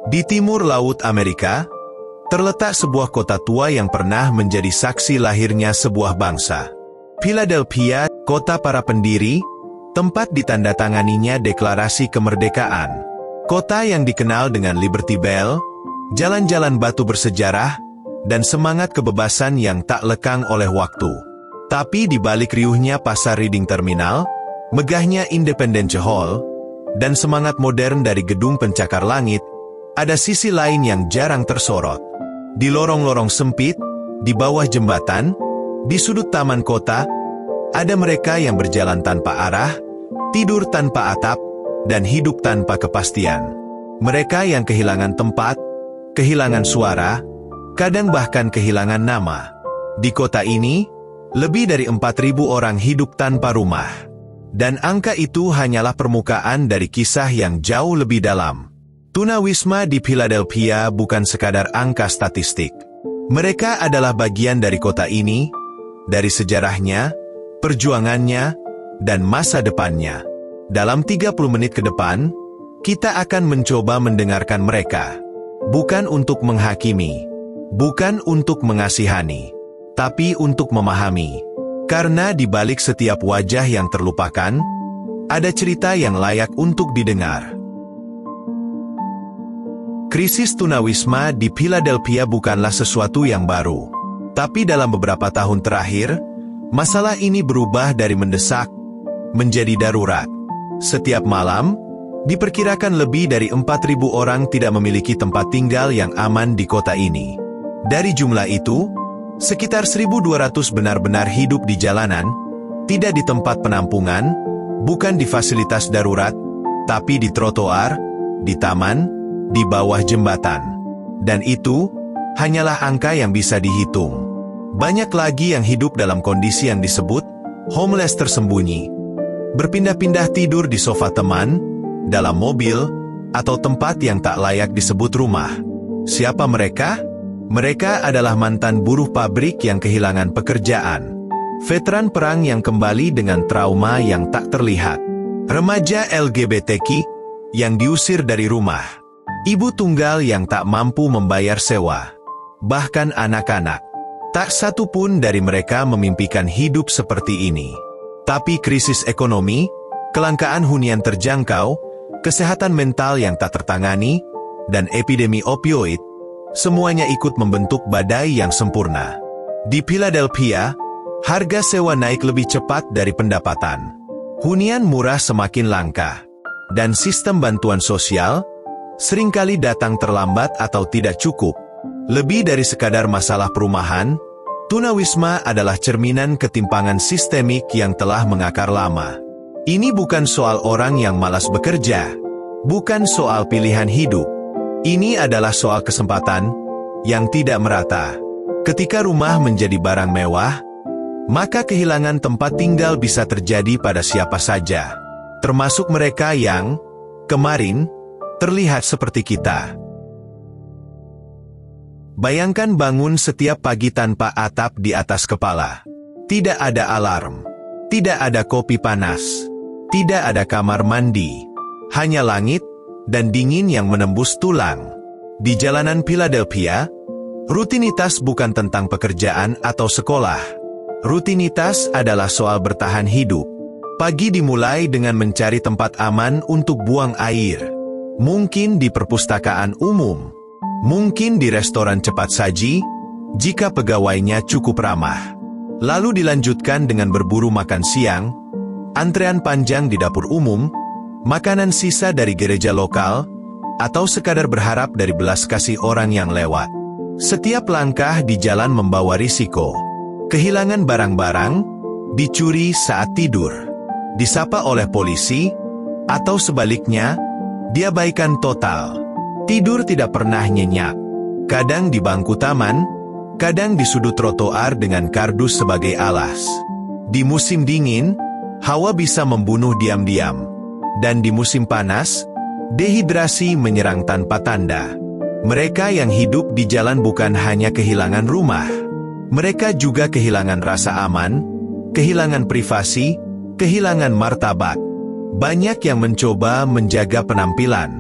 Di timur Laut Amerika, terletak sebuah kota tua yang pernah menjadi saksi lahirnya sebuah bangsa. Philadelphia, kota para pendiri, tempat ditandatanganinya Deklarasi Kemerdekaan. Kota yang dikenal dengan Liberty Bell, jalan-jalan batu bersejarah, dan semangat kebebasan yang tak lekang oleh waktu. Tapi di balik riuhnya pasar Reading Terminal, megahnya Independence Hall, dan semangat modern dari gedung pencakar langit, ada sisi lain yang jarang tersorot. Di lorong-lorong sempit, di bawah jembatan, di sudut taman kota, ada mereka yang berjalan tanpa arah, tidur tanpa atap, dan hidup tanpa kepastian. Mereka yang kehilangan tempat, kehilangan suara, kadang bahkan kehilangan nama. Di kota ini, lebih dari 4.000 orang hidup tanpa rumah. Dan angka itu hanyalah permukaan dari kisah yang jauh lebih dalam. Tunawisma di Philadelphia bukan sekadar angka statistik. Mereka adalah bagian dari kota ini, dari sejarahnya, perjuangannya, dan masa depannya. Dalam 30 menit ke depan, kita akan mencoba mendengarkan mereka. Bukan untuk menghakimi, bukan untuk mengasihani, tapi untuk memahami. Karena di balik setiap wajah yang terlupakan, ada cerita yang layak untuk didengar. Krisis tunawisma di Philadelphia bukanlah sesuatu yang baru. Tapi dalam beberapa tahun terakhir, masalah ini berubah dari mendesak menjadi darurat. Setiap malam, diperkirakan lebih dari 4.000 orang tidak memiliki tempat tinggal yang aman di kota ini. Dari jumlah itu, sekitar 1.200 benar-benar hidup di jalanan, tidak di tempat penampungan, bukan di fasilitas darurat, tapi di trotoar, di taman, di bawah jembatan. Dan itu hanyalah angka yang bisa dihitung. Banyak lagi yang hidup dalam kondisi yang disebut homeless tersembunyi. Berpindah-pindah tidur di sofa teman, dalam mobil, atau tempat yang tak layak disebut rumah. Siapa mereka? Mereka adalah mantan buruh pabrik yang kehilangan pekerjaan. Veteran perang yang kembali dengan trauma yang tak terlihat. Remaja LGBTQ yang diusir dari rumah. Ibu tunggal yang tak mampu membayar sewa. Bahkan anak-anak. Tak satu pun dari mereka memimpikan hidup seperti ini. Tapi krisis ekonomi, kelangkaan hunian terjangkau, kesehatan mental yang tak tertangani, dan epidemi opioid, semuanya ikut membentuk badai yang sempurna. Di Philadelphia, harga sewa naik lebih cepat dari pendapatan. Hunian murah semakin langka. Dan sistem bantuan sosial seringkali datang terlambat atau tidak cukup. Lebih dari sekadar masalah perumahan, tunawisma adalah cerminan ketimpangan sistemik yang telah mengakar lama. Ini bukan soal orang yang malas bekerja, bukan soal pilihan hidup. Ini adalah soal kesempatan yang tidak merata. Ketika rumah menjadi barang mewah, maka kehilangan tempat tinggal bisa terjadi pada siapa saja, termasuk mereka yang kemarin terlihat seperti kita. Bayangkan bangun setiap pagi tanpa atap di atas kepala. Tidak ada alarm, tidak ada kopi panas, tidak ada kamar mandi, hanya langit dan dingin yang menembus tulang. Di jalanan Philadelphia, rutinitas bukan tentang pekerjaan atau sekolah. Rutinitas adalah soal bertahan hidup. Pagi dimulai dengan mencari tempat aman untuk buang air. Mungkin di perpustakaan umum, mungkin di restoran cepat saji, jika pegawainya cukup ramah. Lalu dilanjutkan dengan berburu makan siang, antrean panjang di dapur umum, makanan sisa dari gereja lokal, atau sekadar berharap dari belas kasih orang yang lewat. Setiap langkah di jalan membawa risiko. Kehilangan barang-barang, dicuri saat tidur, disapa oleh polisi, atau sebaliknya, diabaikan total. Tidur tidak pernah nyenyak. Kadang di bangku taman, kadang di sudut trotoar dengan kardus sebagai alas. Di musim dingin, hawa bisa membunuh diam-diam. Dan di musim panas, dehidrasi menyerang tanpa tanda. Mereka yang hidup di jalan bukan hanya kehilangan rumah. Mereka juga kehilangan rasa aman, kehilangan privasi, kehilangan martabat. Banyak yang mencoba menjaga penampilan,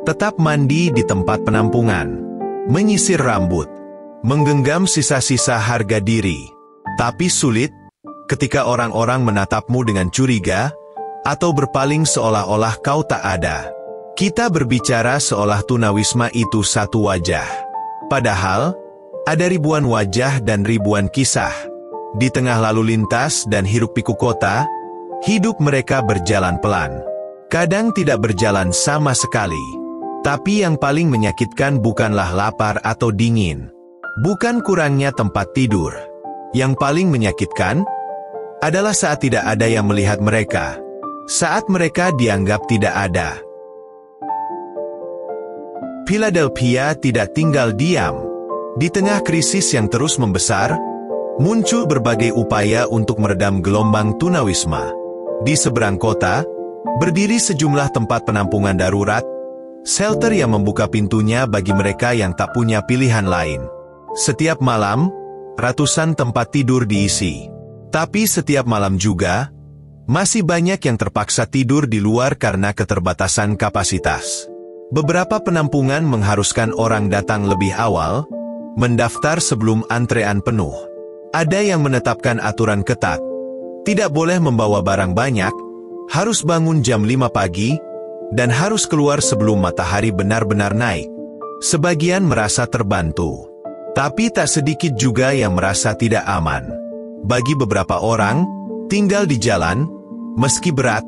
tetap mandi di tempat penampungan, menyisir rambut, menggenggam sisa-sisa harga diri. Tapi sulit ketika orang-orang menatapmu dengan curiga atau berpaling seolah-olah kau tak ada. Kita berbicara seolah tunawisma itu satu wajah. Padahal, ada ribuan wajah dan ribuan kisah. Di tengah lalu lintas dan hiruk-pikuk kota, hidup mereka berjalan pelan. Kadang tidak berjalan sama sekali. Tapi yang paling menyakitkan bukanlah lapar atau dingin. Bukan kurangnya tempat tidur. Yang paling menyakitkan adalah saat tidak ada yang melihat mereka. Saat mereka dianggap tidak ada. Philadelphia tidak tinggal diam. Di tengah krisis yang terus membesar, muncul berbagai upaya untuk meredam gelombang tunawisma. Di seberang kota, berdiri sejumlah tempat penampungan darurat, shelter yang membuka pintunya bagi mereka yang tak punya pilihan lain. Setiap malam, ratusan tempat tidur diisi. Tapi setiap malam juga, masih banyak yang terpaksa tidur di luar karena keterbatasan kapasitas. Beberapa penampungan mengharuskan orang datang lebih awal, mendaftar sebelum antrean penuh. Ada yang menetapkan aturan ketat. Tidak boleh membawa barang banyak, harus bangun jam 5 pagi, dan harus keluar sebelum matahari benar-benar naik. Sebagian merasa terbantu. Tapi tak sedikit juga yang merasa tidak aman. Bagi beberapa orang, tinggal di jalan, meski berat,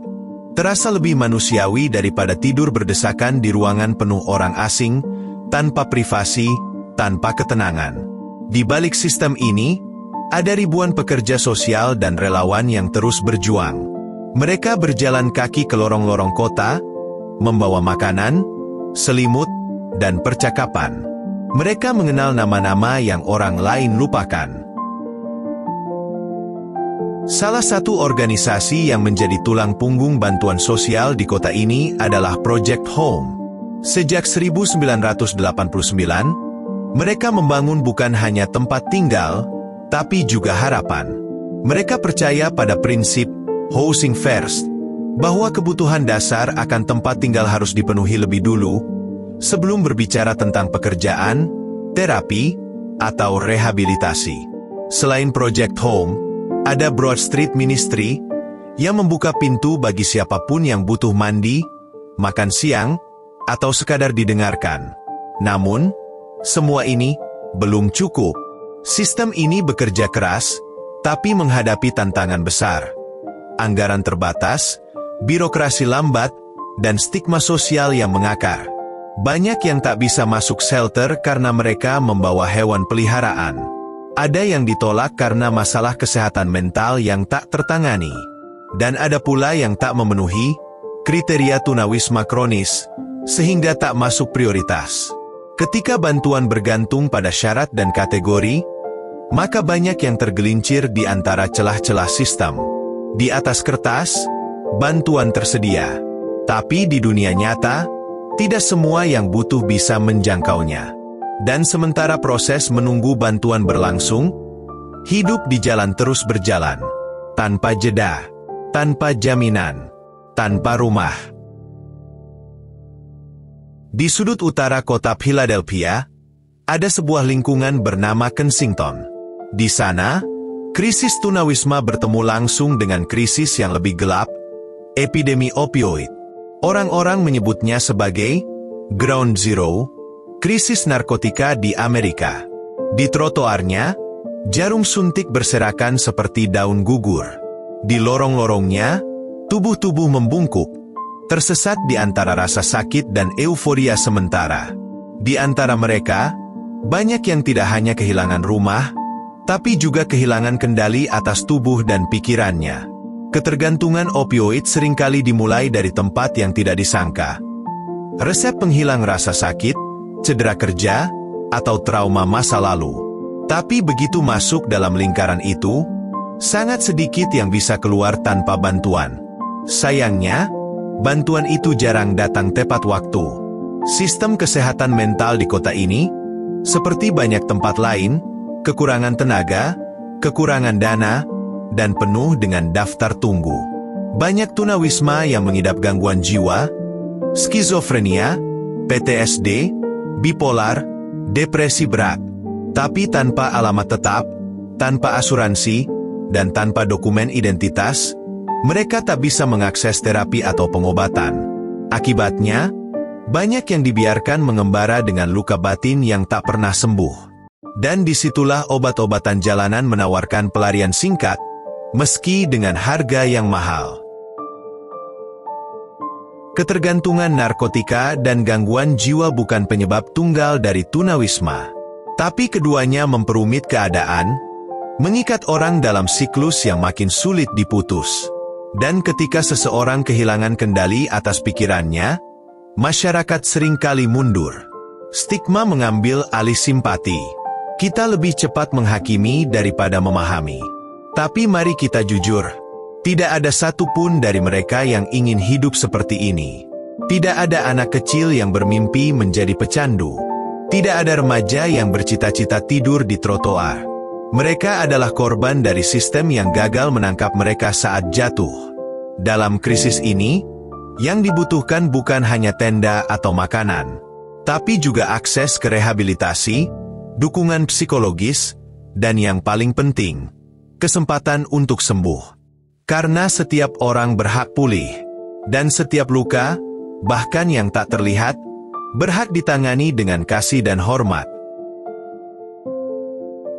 terasa lebih manusiawi daripada tidur berdesakan di ruangan penuh orang asing, tanpa privasi, tanpa ketenangan. Di balik sistem ini, ada ribuan pekerja sosial dan relawan yang terus berjuang. Mereka berjalan kaki ke lorong-lorong kota, membawa makanan, selimut, dan percakapan. Mereka mengenal nama-nama yang orang lain lupakan. Salah satu organisasi yang menjadi tulang punggung bantuan sosial di kota ini adalah Project Home. Sejak 1989, mereka membangun bukan hanya tempat tinggal, tapi juga harapan. Mereka percaya pada prinsip housing first, bahwa kebutuhan dasar akan tempat tinggal harus dipenuhi lebih dulu, sebelum berbicara tentang pekerjaan, terapi, atau rehabilitasi. Selain Project Home, ada Broad Street Ministry yang membuka pintu bagi siapapun yang butuh mandi, makan siang, atau sekadar didengarkan. Namun, semua ini belum cukup. Sistem ini bekerja keras, tapi menghadapi tantangan besar. Anggaran terbatas, birokrasi lambat, dan stigma sosial yang mengakar. Banyak yang tak bisa masuk shelter karena mereka membawa hewan peliharaan. Ada yang ditolak karena masalah kesehatan mental yang tak tertangani. Dan ada pula yang tak memenuhi kriteria tunawisma kronis, sehingga tak masuk prioritas. Ketika bantuan bergantung pada syarat dan kategori, maka banyak yang tergelincir di antara celah-celah sistem. Di atas kertas, bantuan tersedia. Tapi di dunia nyata, tidak semua yang butuh bisa menjangkaunya. Dan sementara proses menunggu bantuan berlangsung, hidup di jalan terus berjalan. Tanpa jeda, tanpa jaminan, tanpa rumah. Di sudut utara kota Philadelphia, ada sebuah lingkungan bernama Kensington. Di sana, krisis tunawisma bertemu langsung dengan krisis yang lebih gelap, epidemi opioid. Orang-orang menyebutnya sebagai Ground Zero, krisis narkotika di Amerika. Di trotoarnya, jarum suntik berserakan seperti daun gugur. Di lorong-lorongnya, tubuh-tubuh membungkuk, tersesat di antara rasa sakit dan euforia sementara. Di antara mereka, banyak yang tidak hanya kehilangan rumah, tapi juga kehilangan kendali atas tubuh dan pikirannya. Ketergantungan opioid seringkali dimulai dari tempat yang tidak disangka. Resep penghilang rasa sakit, cedera kerja, atau trauma masa lalu. Tapi begitu masuk dalam lingkaran itu, sangat sedikit yang bisa keluar tanpa bantuan. Sayangnya, bantuan itu jarang datang tepat waktu. Sistem kesehatan mental di kota ini, seperti banyak tempat lain, kekurangan tenaga, kekurangan dana, dan penuh dengan daftar tunggu. Banyak tunawisma yang mengidap gangguan jiwa, skizofrenia, PTSD, bipolar, depresi berat. Tapi tanpa alamat tetap, tanpa asuransi, dan tanpa dokumen identitas, mereka tak bisa mengakses terapi atau pengobatan. Akibatnya, banyak yang dibiarkan mengembara dengan luka batin yang tak pernah sembuh. Dan disitulah obat-obatan jalanan menawarkan pelarian singkat, meski dengan harga yang mahal. Ketergantungan narkotika dan gangguan jiwa bukan penyebab tunggal dari tunawisma. Tapi keduanya memperumit keadaan, mengikat orang dalam siklus yang makin sulit diputus. Dan ketika seseorang kehilangan kendali atas pikirannya, masyarakat seringkali mundur. Stigma mengambil alih simpati. Kita lebih cepat menghakimi daripada memahami. Tapi mari kita jujur, tidak ada satupun dari mereka yang ingin hidup seperti ini. Tidak ada anak kecil yang bermimpi menjadi pecandu. Tidak ada remaja yang bercita-cita tidur di trotoar. Mereka adalah korban dari sistem yang gagal menangkap mereka saat jatuh. Dalam krisis ini, yang dibutuhkan bukan hanya tenda atau makanan, tapi juga akses ke rehabilitasi, dukungan psikologis, dan yang paling penting, kesempatan untuk sembuh. Karena setiap orang berhak pulih, dan setiap luka, bahkan yang tak terlihat, berhak ditangani dengan kasih dan hormat.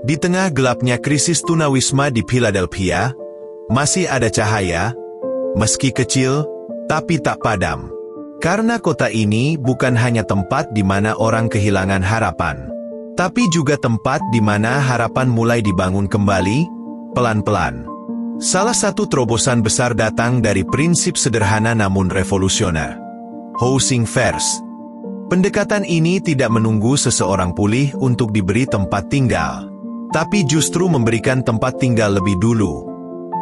Di tengah gelapnya krisis tunawisma di Philadelphia, masih ada cahaya, meski kecil, tapi tak padam. Karena kota ini bukan hanya tempat di mana orang kehilangan harapan, tapi juga tempat di mana harapan mulai dibangun kembali, pelan-pelan. Salah satu terobosan besar datang dari prinsip sederhana namun revolusioner. Housing first. Pendekatan ini tidak menunggu seseorang pulih untuk diberi tempat tinggal, tapi justru memberikan tempat tinggal lebih dulu.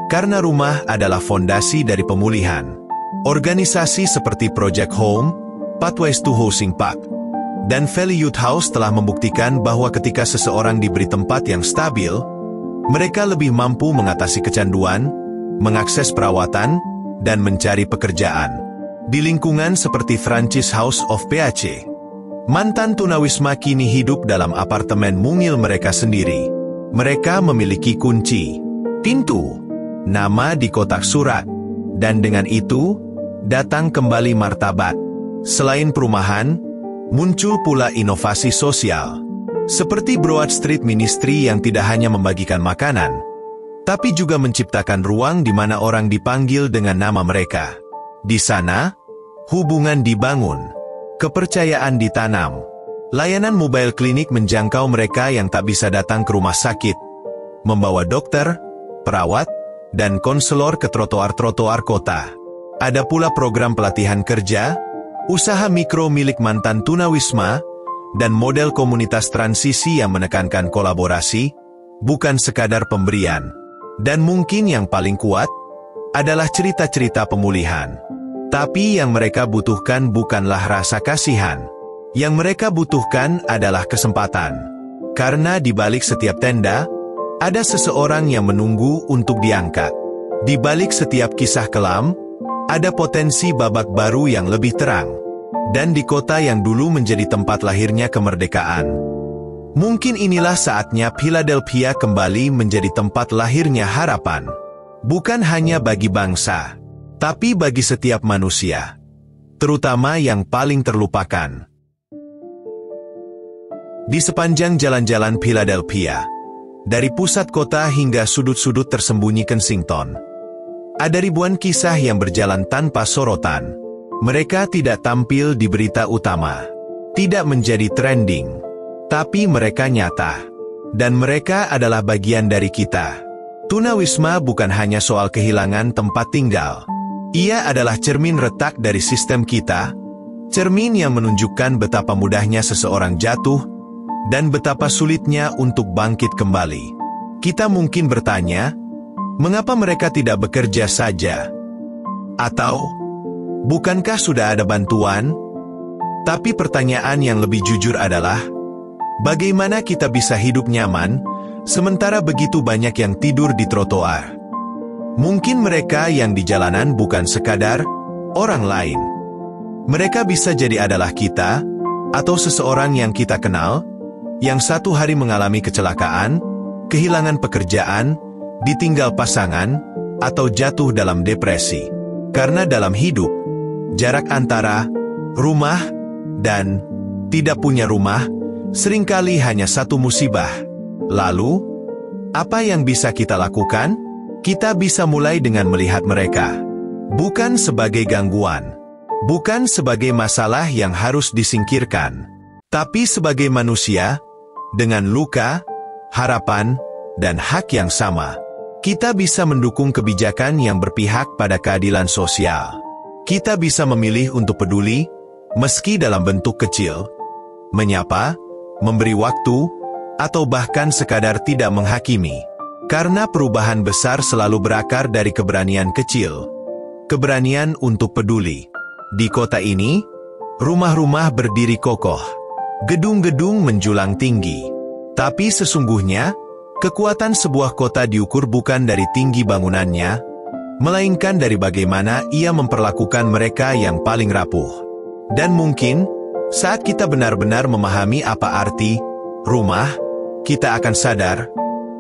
Karena rumah adalah fondasi dari pemulihan. Organisasi seperti Project Home, Pathways to Housing Pact, dan Valley Youth House telah membuktikan bahwa ketika seseorang diberi tempat yang stabil, mereka lebih mampu mengatasi kecanduan, mengakses perawatan, dan mencari pekerjaan. Di lingkungan seperti Francis House of PAC, mantan tunawisma kini hidup dalam apartemen mungil mereka sendiri. Mereka memiliki kunci, pintu, nama di kotak surat, dan dengan itu, datang kembali martabat. Selain perumahan, muncul pula inovasi sosial. Seperti Broad Street Ministry yang tidak hanya membagikan makanan, tapi juga menciptakan ruang di mana orang dipanggil dengan nama mereka. Di sana, hubungan dibangun, kepercayaan ditanam. Layanan mobile klinik menjangkau mereka yang tak bisa datang ke rumah sakit, membawa dokter, perawat, dan konselor ke trotoar-trotoar kota. Ada pula program pelatihan kerja, usaha mikro milik mantan tunawisma, dan model komunitas transisi yang menekankan kolaborasi, bukan sekadar pemberian. Dan mungkin yang paling kuat, adalah cerita-cerita pemulihan. Tapi yang mereka butuhkan bukanlah rasa kasihan. Yang mereka butuhkan adalah kesempatan. Karena di balik setiap tenda, ada seseorang yang menunggu untuk diangkat. Di balik setiap kisah kelam, ada potensi babak baru yang lebih terang. Dan di kota yang dulu menjadi tempat lahirnya kemerdekaan, mungkin inilah saatnya Philadelphia kembali menjadi tempat lahirnya harapan. Bukan hanya bagi bangsa, tapi bagi setiap manusia. Terutama yang paling terlupakan. Di sepanjang jalan-jalan Philadelphia, dari pusat kota hingga sudut-sudut tersembunyi Kensington, ada ribuan kisah yang berjalan tanpa sorotan. Mereka tidak tampil di berita utama, tidak menjadi trending, tapi mereka nyata. Dan mereka adalah bagian dari kita. Tunawisma bukan hanya soal kehilangan tempat tinggal. Ia adalah cermin retak dari sistem kita, cermin yang menunjukkan betapa mudahnya seseorang jatuh, dan betapa sulitnya untuk bangkit kembali. Kita mungkin bertanya, mengapa mereka tidak bekerja saja? Atau, bukankah sudah ada bantuan? Tapi pertanyaan yang lebih jujur adalah, bagaimana kita bisa hidup nyaman, sementara begitu banyak yang tidur di trotoar? Mungkin mereka yang di jalanan bukan sekadar orang lain. Mereka bisa jadi adalah kita, atau seseorang yang kita kenal, yang satu hari mengalami kecelakaan, kehilangan pekerjaan, ditinggal pasangan, atau jatuh dalam depresi. Karena dalam hidup, jarak antara rumah dan tidak punya rumah seringkali hanya satu musibah. Lalu, apa yang bisa kita lakukan? Kita bisa mulai dengan melihat mereka bukan sebagai gangguan, bukan sebagai masalah yang harus disingkirkan, tapi sebagai manusia dengan luka, harapan, dan hak yang sama. Kita bisa mendukung kebijakan yang berpihak pada keadilan sosial. Kita bisa memilih untuk peduli, meski dalam bentuk kecil, menyapa, memberi waktu, atau bahkan sekadar tidak menghakimi. Karena perubahan besar selalu berakar dari keberanian kecil. Keberanian untuk peduli. Di kota ini, rumah-rumah berdiri kokoh. Gedung-gedung menjulang tinggi. Tapi sesungguhnya, kekuatan sebuah kota diukur bukan dari tinggi bangunannya, melainkan dari bagaimana ia memperlakukan mereka yang paling rapuh. Dan mungkin, saat kita benar-benar memahami apa arti rumah, kita akan sadar,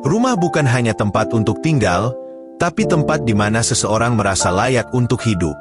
rumah bukan hanya tempat untuk tinggal, tapi tempat di mana seseorang merasa layak untuk hidup.